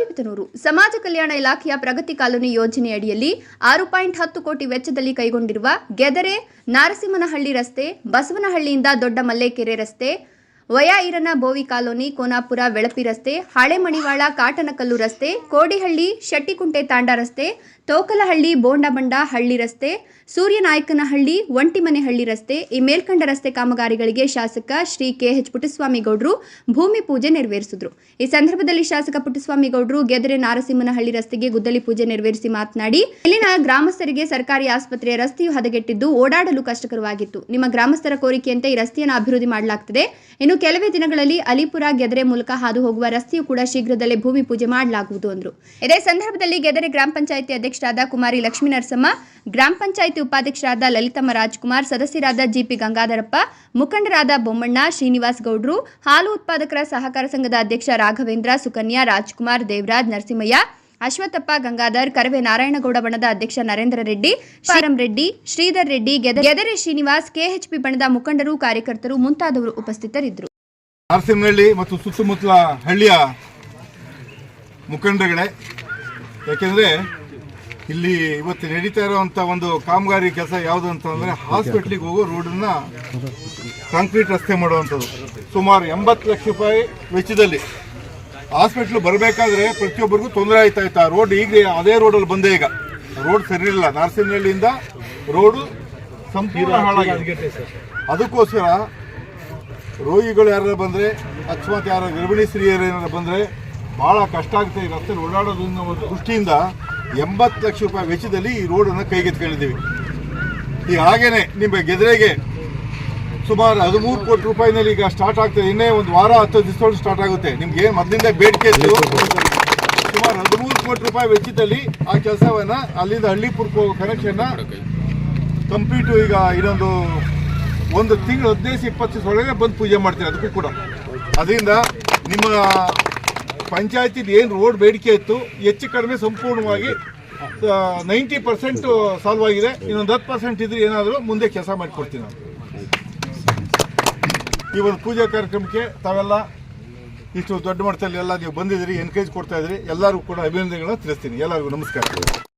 ಗೌರಿಬಿದನೂರು ಸಮಾಜ ಕಲ್ಯಾಣ ಇಲಾಖೆಯ ಪ್ರಗತಿ ಕಾಲೋನಿ ಯೋಜನೆಯಡಿಯಲ್ಲಿ 6.10 ಕೋಟಿ ವೆಚ್ಚದಲ್ಲಿ ಕೈಗೊಂಡಿರುವ ಗೆದರೆ ನಾರಸಿಂಹನಹಳ್ಳಿ ರಸ್ತೆ, ಬಸವನಹಳ್ಳಿಯಿಂದ ದೊಡ್ಡ ಮಲ್ಲೇಕೆರೆ ರಸ್ತೆ, ವಯಾಇರನ ಬೋವಿ ಕಾಲೋನಿ, ಕೋನಾಪುರ ಬೆಳಪಿ ರಸ್ತೆ, ಹಳೆ ಮಣಿವಾಳ ಕಾಟನಕಲ್ಲು ರಸ್ತೆ, ಕೋಡಿಹಳ್ಳಿ ಶೆಟ್ಟಿಕುಂಟೆ ತಾಂಡ ರಸ್ತೆ, ತೋಕಲಹಳ್ಳಿ ಬೋಂಡಬಂಡ ಹಳ್ಳಿ ರಸ್ತೆ, ಸೂರ್ಯನಾಯಕನಹಳ್ಳಿ ಒಂಟಿಮನೆಹಳ್ಳಿ ರಸ್ತೆ ಈ ಮೇಲ್ಕಂಡ ರಸ್ತೆ ಕಾಮಗಾರಿಗಳಿಗೆ ಶಾಸಕ ಶ್ರೀ KH ಪುಟ್ಟಸ್ವಾಮಿ ಗೌಡ್ರು ಭೂಮಿ ಪೂಜೆ ನೆರವೇರಿಸಿದರು. ಈ ಸಂದರ್ಭದಲ್ಲಿ ಶಾಸಕ ಪುಟ್ಟಸ್ವಾಮಿ ಗೌಡ್ರು ಗೆದರೆ ನಾರಸಿಂಹನಹಳ್ಳಿ ರಸ್ತೆಗೆ ಗುದ್ದಲಿ ಪೂಜೆ ನೆರವೇರಿಸಿ ಮಾತನಾಡಿ, ಇಲ್ಲಿನ ಗ್ರಾಮಸ್ಥರಿಗೆ ಸರ್ಕಾರಿ ಆಸ್ಪತ್ರೆಯ ರಸ್ತೆಯು ಹದಗೆಟ್ಟಿದ್ದು ಓಡಾಡಲು ಕಷ್ಟಕರವಾಗಿತ್ತು. ನಿಮ್ಮ ಗ್ರಾಮಸ್ಥರ ಕೋರಿಕೆಯಂತೆ ಈ ರಸ್ತೆಯನ್ನು ಅಭಿವೃದ್ಧಿ ಮಾಡಲಾಗುತ್ತದೆ. ಇನ್ನು ಕೆಲವೇ ದಿನಗಳಲ್ಲಿ ಅಲಿಪುರ ಗೆದರೆ ಮೂಲಕ ಹಾದು ಹೋಗುವ ರಸ್ತೆಯು ಕೂಡ ಶೀಘ್ರದಲ್ಲೇ ಭೂಮಿ ಪೂಜೆ ಮಾಡಲಾಗುವುದು ಎಂದರು. ಇದೇ ಸಂದರ್ಭದಲ್ಲಿ ಗೆದರೆ ಗ್ರಾಮ ಪಂಚಾಯಿತಿ ಅಧ್ಯಕ್ಷರಾದ ಕುಮಾರಿ ಲಕ್ಷ್ಮೀ ನರಸಮ್ಮ, ಗ್ರಾಮ ಪಂಚಾಯಿತಿ ಉಪಾಧ್ಯಕ್ಷರಾದ ಲಲಿತಮ್ಮ ರಾಜ್ಕುಮಾರ್, ಸದಸ್ಯರಾದ GP ಗಂಗಾಧರಪ್ಪ, ಮುಖಂಡರಾದ ಬೊಮ್ಮಣ್ಣ, ಶ್ರೀನಿವಾಸ್ ಗೌಡ್ರು, ಹಾಲು ಉತ್ಪಾದಕರ ಸಹಕಾರ ಸಂಘದ ಅಧ್ಯಕ್ಷ ರಾಘವೇಂದ್ರ, ಸುಕನ್ಯಾ, ರಾಜ್ಕುಮಾರ್, ದೇವರಾಜ್, ನರಸಿಂಹಯ್ಯ, ಅಶ್ವತ್ಥಪ್ಪ, ಗಂಗಾಧರ್, ಕರವೇ ನಾರಾಯಣಗೌಡ ಬಣದ ಅಧ್ಯಕ್ಷ ನರೇಂದ್ರ ರೆಡ್ಡಿ, ಶಾರಂ ರೆಡ್ಡಿ, ಶ್ರೀಧರ್ ರೆಡ್ಡಿ, ಗೆದರೆ ಶ್ರೀನಿವಾಸ್, KHP ಬಣದ ಮುಖಂಡರು, ಕಾರ್ಯಕರ್ತರು ಮುಂತಾದವರು ಉಪಸ್ಥಿತರಿದ್ದರು. ನಾರಸಿಂಹನಹಳ್ಳಿ ಮತ್ತು ಸುತ್ತಮುತ್ತಲ ಹಳ್ಳಿಯ ಮುಖಂಡರುಗಳೇ, ಯಾಕೆಂದರೆ ಇಲ್ಲಿ ಇವತ್ತು ನಡೀತಾ ಇರುವಂಥ ಒಂದು ಕಾಮಗಾರಿ ಕೆಲಸ ಯಾವುದು ಅಂತಂದರೆ ಹಾಸ್ಪಿಟ್ಲಿಗೆ ಹೋಗೋ ರೋಡನ್ನ ಕಾಂಕ್ರೀಟ್ ರಸ್ತೆ ಮಾಡುವಂಥದ್ದು. ಸುಮಾರು 80 ಲಕ್ಷ ರೂಪಾಯಿ ವೆಚ್ಚದಲ್ಲಿ ಹಾಸ್ಪಿಟ್ಲ್ ಬರಬೇಕಾದ್ರೆ ಪ್ರತಿಯೊಬ್ಬರಿಗೂ ತೊಂದರೆ ಆಯ್ತಾ ಇತ್ತು. ಆ ರೋಡ್ ಈಗ ಅದೇ ರೋಡಲ್ಲಿ ಬಂದೆ. ಈಗ ರೋಡ್ ಸರಿ ಇಲ್ಲ. ನಾರಸಿಂಹನಹಳ್ಳಿಯಿಂದ ರೋಡು ಸಂಪೂರ್ಣ ಹಾಳಾಗಿದೆ. ಅದಕ್ಕೋಸ್ಕರ ರೋಗಿಗಳು ಯಾರು ಬಂದರೆ, ಅಕಸ್ಮಾತ್ ಯಾರು ಗರ್ಭಿಣಿ ಸ್ತ್ರೀಯರು ಏನಾರು ಬಂದರೆ ಭಾಳ ಕಷ್ಟ ಆಗುತ್ತೆ. ಈ ರಸ್ತೆ ಓಡಾಡೋದ್ರಿಂದ ಒಂದು ದೃಷ್ಟಿಯಿಂದ 80 ಲಕ್ಷ ರೂಪಾಯಿ ವೆಚ್ಚದಲ್ಲಿ ಈ ರೋಡನ್ನು ಕೈಗೆತ್ತಿಕೊಂಡಿದ್ದೀವಿ. ಈ ಹಾಗೇನೆ ನಿಮ್ಮ ಗೆದರೆಗೆ ಸುಮಾರು 13 ಕೋಟಿ ರೂಪಾಯಿನಲ್ಲಿ ಈಗ ಸ್ಟಾರ್ಟ್ ಆಗ್ತದೆ. ಇನ್ನೇ ಒಂದು ವಾರ 10 ದಿವಸದೊಳಗೆ ಸ್ಟಾರ್ಟ್ ಆಗುತ್ತೆ. ನಿಮ್ಗೆ ಏನು ಮೊದಲಿಂದ ಬೇಡಿಕೆ ಇತ್ತು, ಸುಮಾರು 13 ಕೋಟಿ ರೂಪಾಯಿ ವೆಚ್ಚದಲ್ಲಿ ಆ ಕೆಲಸವನ್ನು ಅಲ್ಲಿಂದ ಹಳ್ಳಿಪುರಕ್ಕೆ ಹೋಗೋ ಕನೆಕ್ಷನ್ನ ಕಂಪ್ಲೀಟು ಈಗ ಇನ್ನೊಂದು ಒಂದು ತಿಂಗಳು 15-20 ದಿವಸ ಒಳಗೆ ಬಂದು ಪೂಜೆ ಮಾಡ್ತೀನಿ. ಅದಕ್ಕೂ ಕೂಡ ಅದರಿಂದ ನಿಮ್ಮ ಪಂಚಾಯತಿಲಿ ಏನು ರೋಡ್ ಬೇಡಿಕೆ ಇತ್ತು ಹೆಚ್ಚು ಕಡಿಮೆ ಸಂಪೂರ್ಣವಾಗಿ 90% ಸಾಲ್ವ್ ಆಗಿದೆ. ಇನ್ನೊಂದು 10% ಇದ್ರೆ ಏನಾದರೂ ಮುಂದೆ ಕೆಲಸ ಮಾಡಿಕೊಡ್ತೀನಿ ನಾನು. ಈ ಒಂದು ಪೂಜಾ ಕಾರ್ಯಕ್ರಮಕ್ಕೆ ತಾವೆಲ್ಲ ಇಷ್ಟು ದೊಡ್ಡ ಮಟ್ಟದಲ್ಲಿ ಎಲ್ಲ ನೀವು ಬಂದಿದ್ದೀರಿ, ಎನ್ಕರೇಜ್ ಕೊಡ್ತಾ ಇದ್ದೀರಿ. ಎಲ್ಲರಿಗೂ ಕೂಡ ಅಭಿನಂದನೆಗಳನ್ನ ತಿಳಿಸ್ತೀನಿ. ಎಲ್ಲರಿಗೂ ನಮಸ್ಕಾರ.